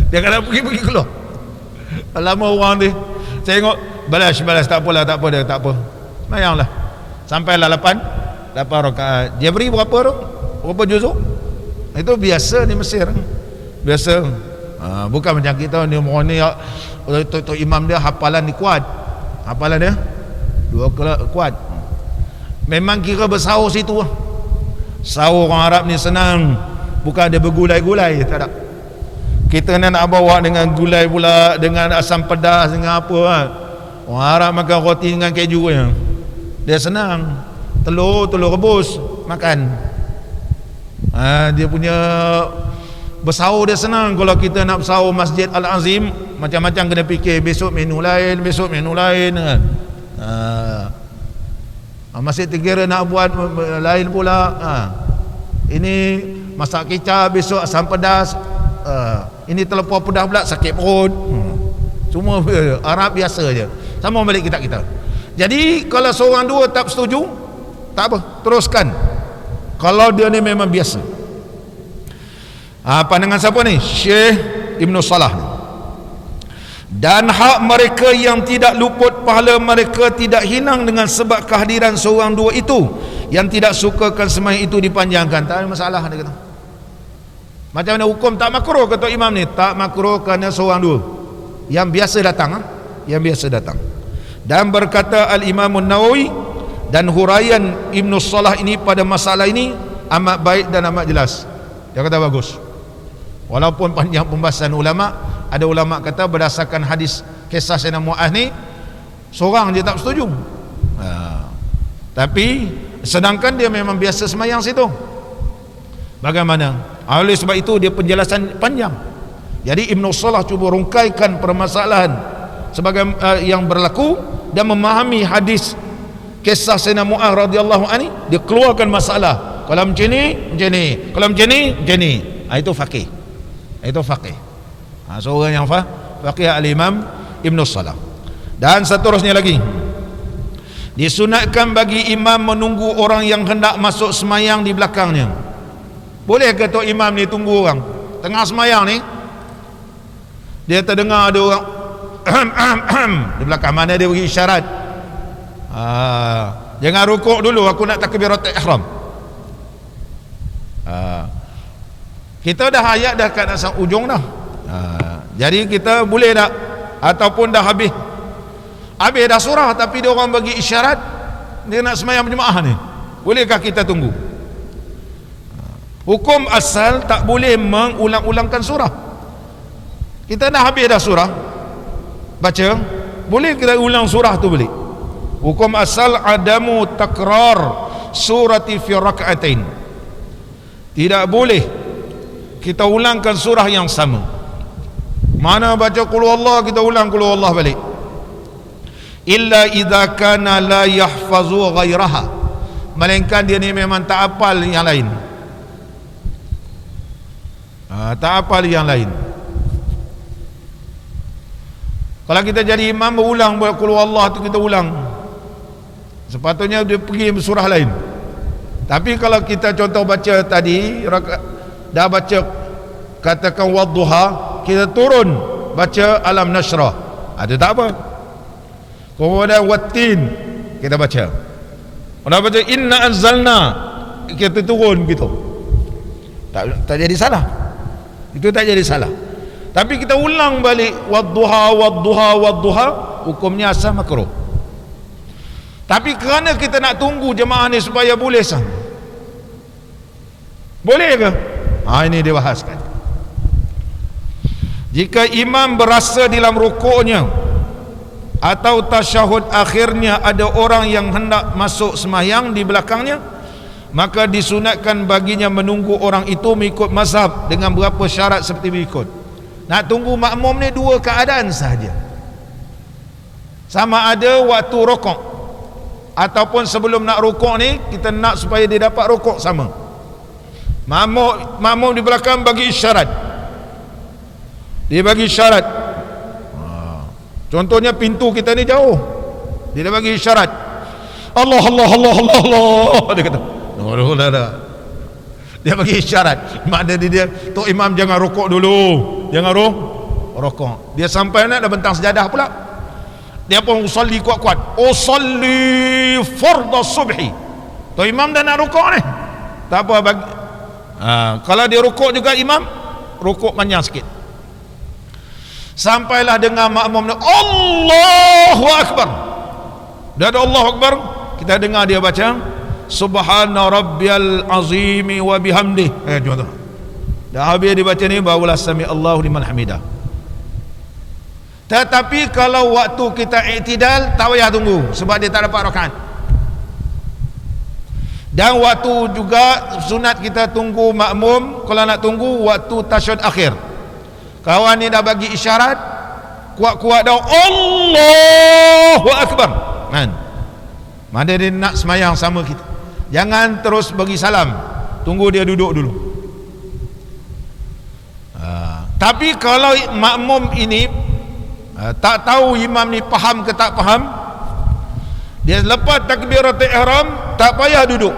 A: Dia kata pergi keluar. Lama orang ni, saya tengok balas, tak apa. Mayanglah sampailah 8 rakaat. Dia beri berapa juzuk? Itu biasa di Mesir, biasa. Bukan macam kita ni, orang ni tok imam dia hafalan ni kuat, hafalan dia 2 kuat. Memang kira bersahur situ. Sahur orang Arab ni senang, bukan dia bergulai-gulai, tak ada. Kita nak bawa dengan gulai pula, dengan asam pedas, dengan apa. Orang Arab makan roti dengan keju je. Dia senang, telur rebus makan. Dia punya bersahur dia senang. Kalau kita nak bersahur Masjid Al-Azim, macam-macam kena fikir, besok menu lain kan. Masjid Tegara nak buat lain pula. Ini masak kicap, besok asam pedas, ini telur pedas pula, sakit perut. Semua Arab biasa je, sama balik kita. Jadi kalau seorang dua tak setuju, tak apa, teruskan. Kalau dia ni memang biasa. Pandangan siapa ni? Syekh Ibn Salah. Dan hak mereka yang tidak luput pahala mereka tidak hilang dengan sebab kehadiran seorang dua itu yang tidak sukakan sembahyang itu dipanjangkan. Tak ada masalah, dia kata. Macam mana hukum tak makruh, kata imam ni? Tak makruh kerana seorang dua yang biasa datang. Dan berkata Al-Imam Nawawi, dan huraian Ibn Salah ini pada masalah ini amat baik dan amat jelas. Dia kata bagus. Walaupun panjang pembahasan ulama, ada ulama kata berdasarkan hadis kisah Sayyidina Muaz ni, seorang dia tak setuju. Tapi sedangkan dia memang biasa semayang situ. Bagaimana? Oleh sebab itu dia penjelasan panjang. Jadi Ibn Salah cuba rungkaikan permasalahan sebagai yang berlaku dan memahami hadis kisah Sayyidina Muaz radhiyallahu anhu. Dia keluarkan masalah. Kalau macam ni, kalau macam ni. Itu faqih. Seorang yang faqih al-Imam Ibn Salah. Dan seterusnya lagi, disunatkan bagi imam menunggu orang yang hendak masuk semayang di belakangnya. Boleh ke tok imam ni tunggu orang tengah semayang ni, dia terdengar ada orang di belakang, mana dia bagi isyarat, jangan rukuk dulu, aku nak takbiratul ihram. Kita dah ayat dah kat asal ujung dah. Jadi kita boleh tak, ataupun dah habis habis dah surah tapi dia orang bagi isyarat dia nak sembahyang berjemaah ni, bolehkah kita tunggu? Hukum asal tak boleh mengulang-ulangkan surah. Kita dah habis dah surah baca, boleh kita ulang surah tu boleh. Hukum asal adamu takrar surati fi rak'atain, tidak boleh kita ulangkan surah yang sama. Mana baca qul huwallah kita ulang qul huwallah balik, illa idza kana la yahfazu ghairaha, melainkan dia ni memang tak hafal yang lain. Tak hafal yang lain. Kalau kita jadi imam berulang qul huwallah tu kita ulang, sepatutnya dia pergi surah lain. Tapi kalau kita contoh baca tadi dah baca katakan wadduha, kita turun baca alam nashrah, ada tak apa. Kemudian wattin kita baca, orang baca inna anzalna kita turun gitu, tak jadi salah, itu tak jadi salah. Tapi kita ulang balik wadduha wadduha wadduha, hukumnya asal makruh. Tapi kerana kita nak tunggu jemaah ni supaya boleh sah, boleh ke? Ini dia bahaskan. Jika imam berasa dalam rukuknya atau tasyahud akhirnya ada orang yang hendak masuk sembahyang di belakangnya, maka disunatkan baginya menunggu orang itu mengikut mazhab dengan berapa syarat seperti berikut. Nak tunggu makmum ni dua keadaan sahaja, sama ada waktu rukuk ataupun sebelum nak rukuk ni kita nak supaya dia dapat rukuk sama. Makmum di belakang bagi isyarat, dia bagi isyarat. Contohnya pintu kita ni jauh, dia dah bagi isyarat Allah Allah Allah Allah Allah, dia kata dah. Dia bagi isyarat, makna dia tok imam jangan rukuk dulu, jangan rukuk. Dia sampai nak dah bentang sejadah pula, dia pun usalli kuat-kuat, usalli fardhu subhi. Tok imam dah nak rukuk ni, tak apa bagi. Kalau dia rukuk juga imam rukuk panjang sikit, sampailah dengar makmum Allahu Akbar. Dah ada Allahu Akbar, kita dengar dia baca subhana rabbiyal azimi wa bihamdih. Contoh dah habis dia baca ni, barulah sami Allahu liman hamidah. Tetapi kalau waktu kita i'tidal, tak payah tunggu sebab dia tak dapat rakaat. Dan waktu juga sunat kita tunggu makmum, kalau nak tunggu waktu tasyahud akhir. Kawan ni dah bagi isyarat kuat-kuat dah Allahu Akbar, mana dia nak semayang sama kita, jangan terus bagi salam, tunggu dia duduk dulu. Tapi kalau makmum ini tak tahu imam ni faham ke tak faham, dia lepas takbiratul ihram tak payah duduk,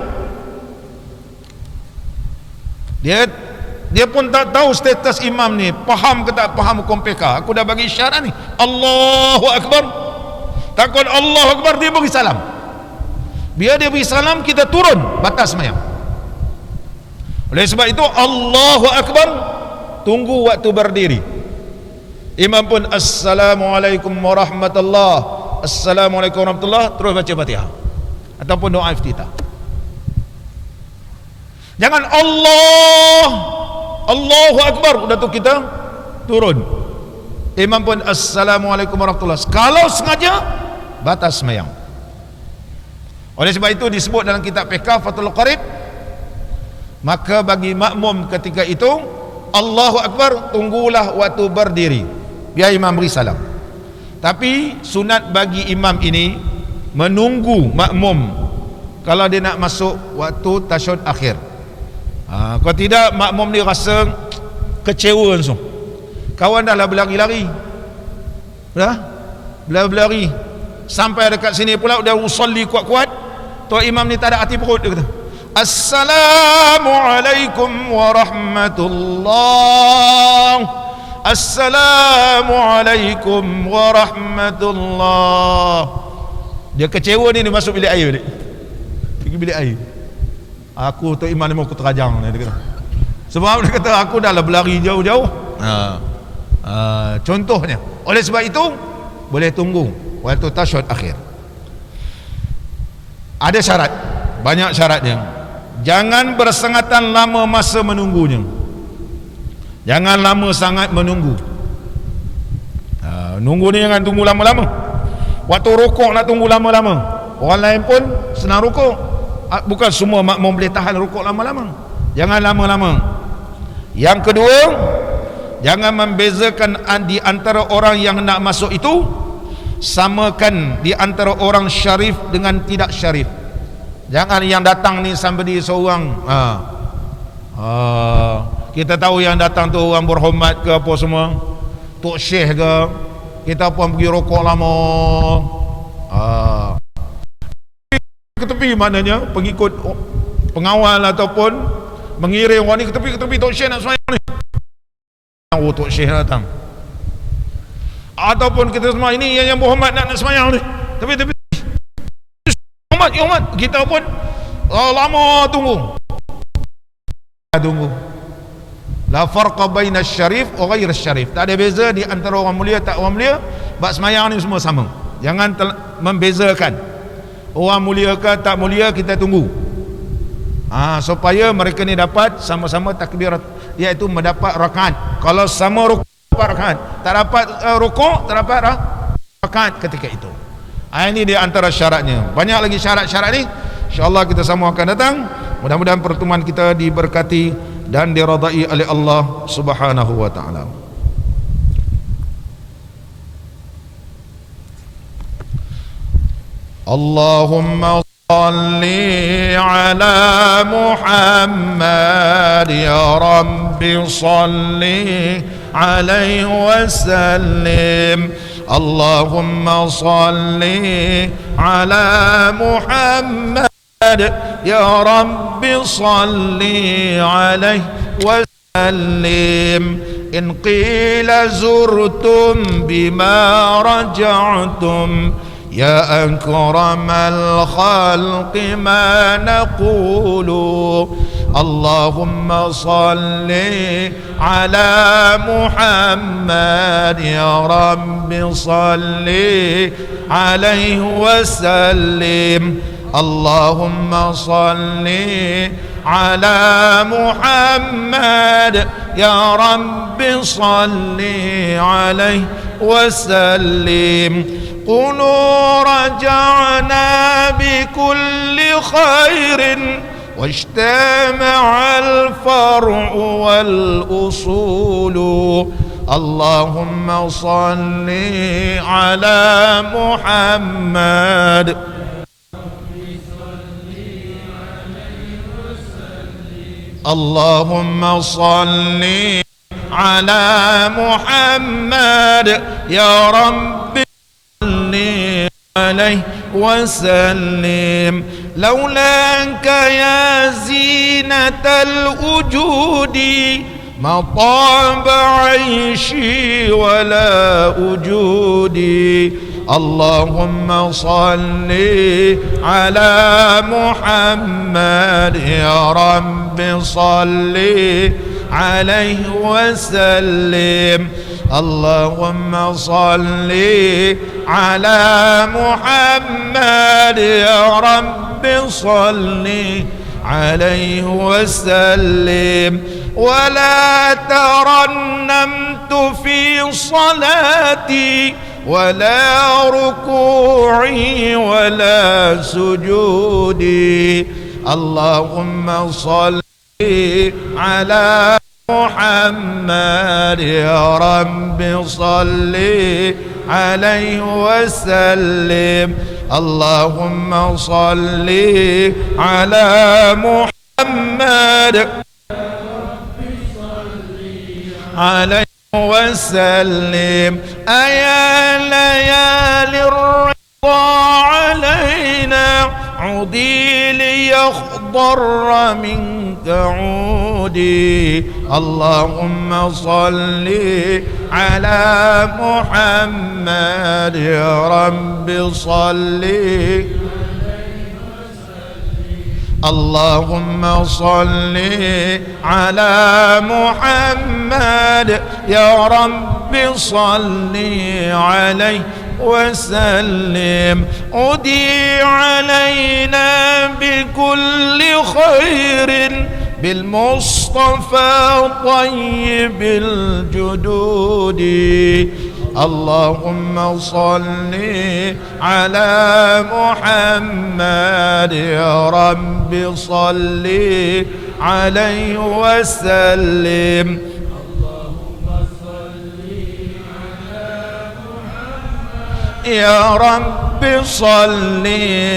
A: dia pun tak tahu status imam ni faham ke tak faham hukum PK. Aku dah bagi isyarat ni Allahu Akbar, takut Allahu Akbar dia bagi salam, biar dia bagi salam kita turun batas semayang. Oleh sebab itu Allahu Akbar, tunggu waktu berdiri. Imam pun assalamualaikum warahmatullah, assalamualaikum warahmatullah, terus baca Fatihah ataupun doa iftitah. Jangan Allahu Akbar udah tu kita turun. Imam pun assalamualaikum warahmatullah, kalau sengaja batas semayang. Oleh sebab itu disebut dalam kitab PK Fathul Qarib, maka bagi makmum ketika itu Allahu Akbar, tunggulah waktu berdiri biar imam beri salam. Tapi sunat bagi imam ini menunggu makmum kalau dia nak masuk waktu tasyahud akhir. Kalau tidak makmum ni rasa kecewa langsung, kawan dah lah berlari-lari, berlari sampai dekat sini pula dah usalli kuat-kuat, tok imam ni tak ada hati perut, dia kata assalamualaikum warahmatullah, assalamualaikum warahmatullah. Dia kecewa ni, dia masuk bilik air balik, pergi bilik air. Aku tok imam ni mau aku terajang, dia kata. Sebab dia kata aku dah lah berlari jauh-jauh. Contohnya. Oleh sebab itu boleh tunggu waktu tasyahud akhir. Ada syarat, banyak syaratnya. Jangan bersengatan lama masa menunggunya. Jangan lama sangat menunggu. Nunggu ni jangan tunggu lama-lama. Waktu rukuk nak tunggu lama-lama. Orang lain pun senang rukuk. Bukan semua makmum boleh tahan rukuk lama-lama. Jangan lama-lama. Yang kedua, jangan membezakan di antara orang yang nak masuk itu. Samakan di antara orang syarif dengan tidak syarif. Jangan yang datang ni somebody seorang kita tahu yang datang tu orang berhormat ke apa semua, tok syekh ke, kita pun pergi rokok lama. Ke tepi maknanya pengikut pengawal ataupun mengiring orang ni ke tepi tok syekh nak sembahyang ni. Tok syekh datang. Ataupun kita semua ini yang berhormat nak sembahyang ni. Tepi hormat kita pun lama tunggu. La farqa baina syarif wa ghair syarif. Tak ada beza di antara orang mulia tak orang mulia. Bab sembahyang ni semua sama. Jangan membezakan orang mulia ke tak mulia, kita tunggu supaya mereka ni dapat sama-sama takbirat, iaitu mendapat rakaat. Kalau sama rukuk dapat rakaat, tak dapat rukuk tak dapat rakaat ketika itu. Ini dia antara syaratnya. Banyak lagi syarat-syarat ni, InsyaAllah kita semua akan datang. Mudah-mudahan pertemuan kita diberkati dan diradai oleh Allah Subhanahu wa ta'ala. Allahumma salli ala Muhammad ya Rabbi salli alaihi wa sallim. Allahumma salli ala Muhammad ya Rabbi salli alaihi wa sallim. In qila zurtum bima raja'tum ya akramal khalqi ma naqulu. Allahumma salli ala Muhammad ya Rabbi salli alaihi wa sallim. Allahumma salli ala Muhammad ya Rabbi salli alaihi wa sallim. قولوا رجعنا بكل خير واجتمع الفرع والأصول. اللهم صل على محمد. اللهم صل على محمد يا رب عليه وسلم. لولاك يا زينة الوجود ما طاب عيشي ولا وجودي. اللهم صل على محمد يا رب صل عليه وسلم. اللهم صل على محمد يا رب صل عليه وسلم. ولا ترنمت في صلاتي ولا ركوعي ولا سجودي. اللهم صل على محمد يا رب صل عليه وسلم. اللهم صل على محمد عليه وسلم. أيا ليالي الرضا علينا عودي ليخضر منك عودي. اللهم صل على محمد يا رب صل. اللهم صل على محمد يا رب صل عليه
B: وسلم. أدي علينا بكل خير بالمصطفى طيب الجدود. اللهم صل على محمد يا رب صل عليه وسلم. اللهم صل على محمد يا رب صل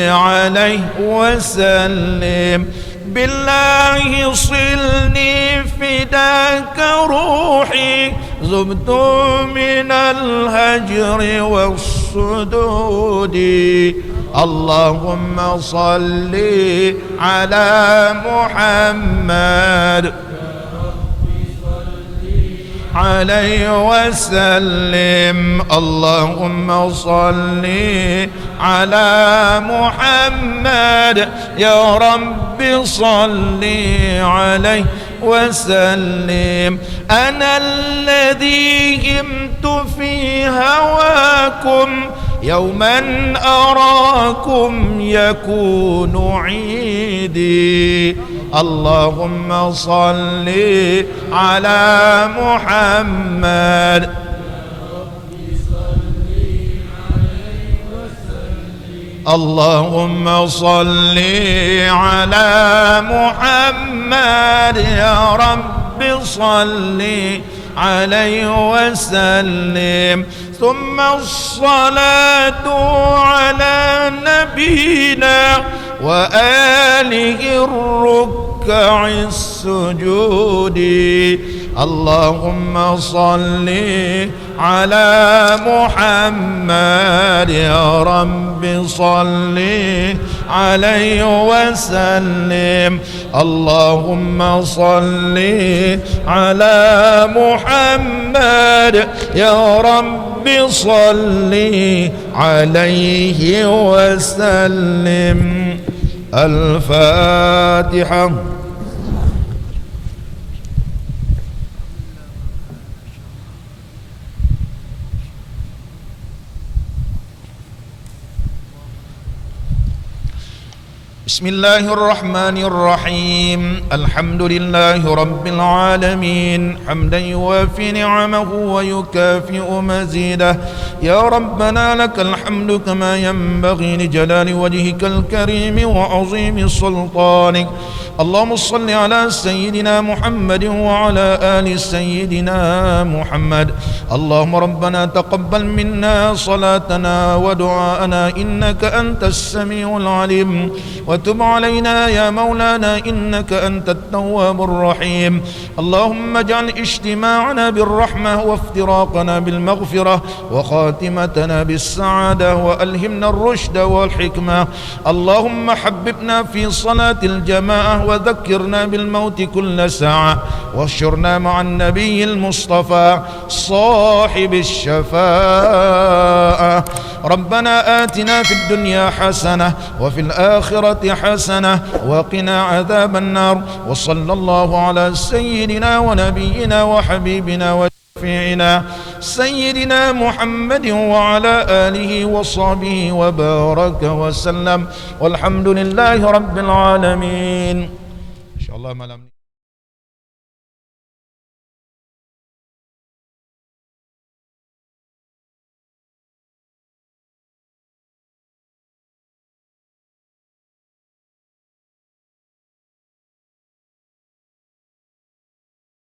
B: عليه وسلم. بالله صلني فداك روحي ذبت من الهجر والصدود. اللهم صل على محمد عليه وسلم. اللهم صل على محمد يا رب صل عليه وسلم. أنا الذي همت في هواكم يوما أراكم يكون عيدي. اللهم صل على محمد اللهم صل على محمد يا رب صل عليه وسلم. ثم الصلاة على نبينا وآله الركع السجود. اللهم صل على محمد يا رب صل عليه وسلم. اللهم صل على محمد يا رب صل عليه وسلم. الفاتحة. بسم الله الرحمن الرحيم. الحمد لله رب العالمين حمدا يوافي نعمه ويكافئ مزيده. يا ربنا لك الحمد كما ينبغي لجلال وجهك الكريم وعظيم سلطانك. اللهم صل على سيدنا محمد وعلى آل سيدنا محمد. اللهم ربنا تقبل منا صلاتنا ودعاءنا إنك أنت السميع العليم وتب علينا يا مولانا إنك أنت التواب الرحيم. اللهم اجعل اجتماعنا بالرحمة وافتراقنا بالمغفرة وخاتمتنا بالسعادة وألهمنا الرشد والحكمة. اللهم حببنا في صلاة الجماعة وذكرنا بالموت كل ساعة واحشرنا مع النبي المصطفى صاحب الشفاعة. ربنا آتنا في الدنيا حسنة وفي الآخرة حسنة وقنا عذاب النار. وصلى الله على سيدنا ونبينا وحبيبنا وشفيعنا سيدنا محمد وعلى آله وصحبه وبارك وسلم والحمد لله رب العالمين. إن شاء الله